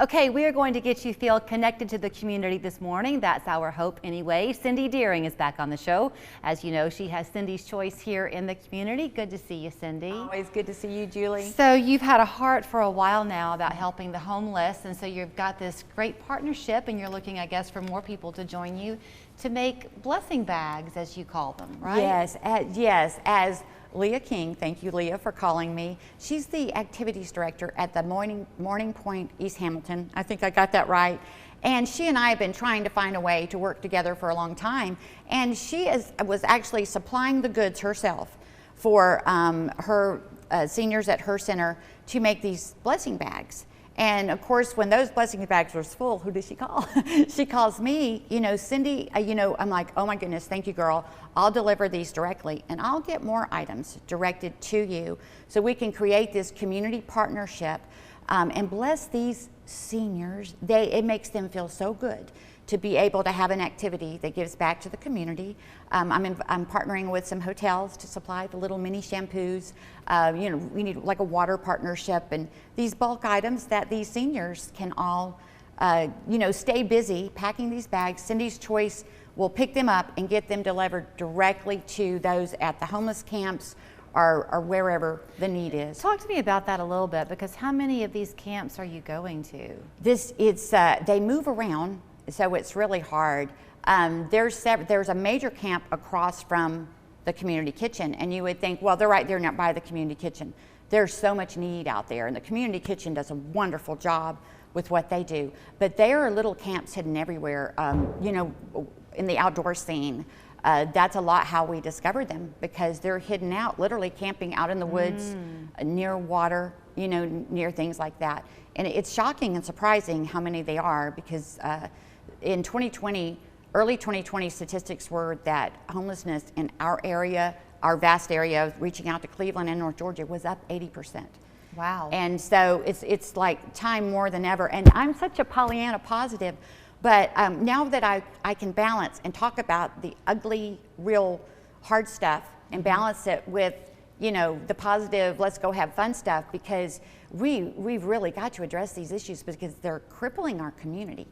Okay, we are going to get you feel connected to the community this morning. That's our hope anyway. Cindy Deering is back on the show. As you know, she has Cindy's Choice here in the community. Good to see you, Cindy. Always good to see you, Julie. So you've had a heart for a while now about helping the homeless, and so you've got this great partnership, and you're looking, I guess, for more people to join you to make blessing bags, as you call them, right? Yes, as Leah King, thank you, Leah, for calling me. She's the activities director at the Morning Point East Hamilton. I think I got that right. And she and I have been trying to find a way to work together for a long time. And she was actually supplying the goods herself for her seniors at her center to make these blessing bags. And of course, when those blessing bags were full, who did she call? She calls me, Cindy, I'm like, oh my goodness, thank you, girl. I'll deliver these directly, and I'll get more items directed to you so we can create this community partnership and bless these seniors. It makes them feel so good to be able to have an activity that gives back to the community. I'm partnering with some hotels to supply the little mini shampoos. We need like a water partnership and these bulk items that these seniors can all, stay busy packing these bags. Cindy's Choice will pick them up and get them delivered directly to those at the homeless camps or wherever the need is. Talk to me about that a little bit, because how many of these camps are you going to? They move around, so it's really hard. There's a major camp across from the community kitchen, and you would think, well, they're right there not by the community kitchen. There's so much need out there, and the community kitchen does a wonderful job with what they do. But there are little camps hidden everywhere, in the outdoor scene. That's a lot how we discovered them, because they're hidden out, literally camping out in the woods, near water, near things like that. And it's shocking and surprising how many they are, because in 2020, early 2020 statistics were that homelessness in our area, our vast area, reaching out to Cleveland and North Georgia, was up 80%. Wow. And so it's like time more than ever. And I'm such a Pollyanna positive, but now that I can balance and talk about the ugly, real hard stuff and balance it with, the positive, let's go have fun stuff, because we've really got to address these issues because they're crippling our community.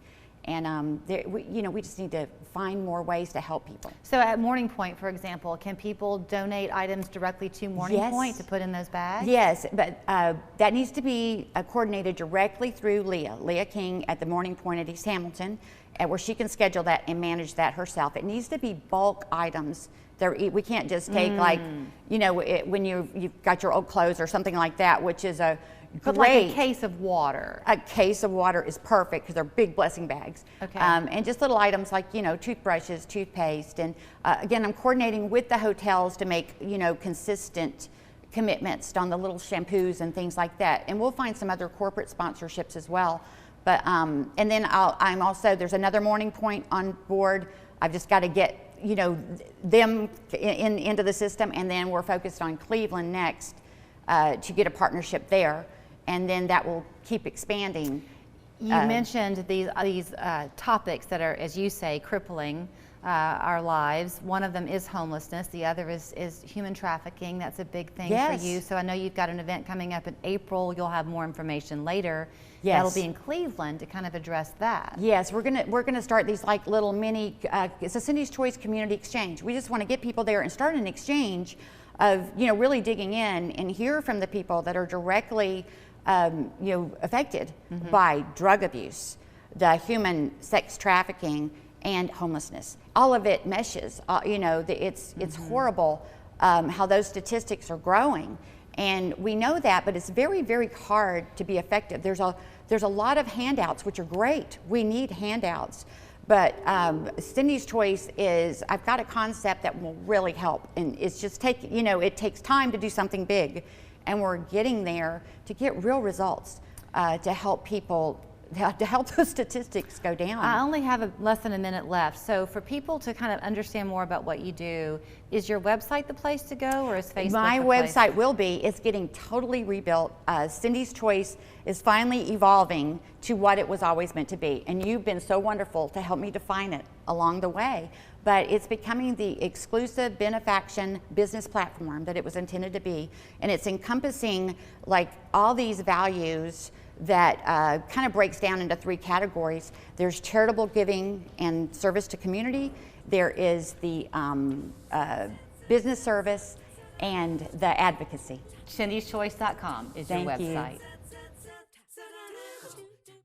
And we just need to find more ways to help people. So at Morning Point, for example, can people donate items directly to Morning Point to put in those bags? Yes, but that needs to be coordinated directly through Leah King at the Morning Point at East Hamilton, where she can schedule that and manage that herself. It needs to be bulk items. We can't just take when you've got your old clothes or something like that, which is a But like a case of water. A case of water is perfect because they're big blessing bags. Okay. And just little items like, toothbrushes, toothpaste. And again, I'm coordinating with the hotels to make, consistent commitments on the little shampoos and things like that. And we'll find some other corporate sponsorships as well. But, and then I'm also, there's another Morning Point on board. I've just got to get, them into the system. And then we're focused on Cleveland next to get a partnership there. And then that will keep expanding. You mentioned these topics that are, as you say, crippling our lives. One of them is homelessness. The other is human trafficking. That's a big thing for you. So I know you've got an event coming up in April. You'll have more information later. Yes. That'll be in Cleveland to kind of address that. Yes, we're gonna start these like little mini. It's a Cindy's Choice community exchange. We just want to get people there and start an exchange of really digging in and hear from the people that are directly affected by drug abuse, the human sex trafficking, and homelessness. All of it meshes. It's horrible how those statistics are growing, and we know that. But it's very, very hard to be effective. There's a lot of handouts, which are great. We need handouts. But Cindy's Choice is, I've got a concept that will really help. And it's just it takes time to do something big. And we're getting there to get real results to help people, to help those statistics go down. I only have less than a minute left. So for people to kind of understand more about what you do, is your website the place to go, or is Facebook My the place? website will be. It's getting totally rebuilt. Cindy's Choice is finally evolving to what it was always meant to be. And you've been so wonderful to help me define it along the way. But it's becoming the exclusive benefaction business platform that it was intended to be. And it's encompassing like all these values that kind of breaks down into 3 categories. There's charitable giving and service to community. There is the business service and the advocacy. Cindy'sChoice.com is your Thank you. website.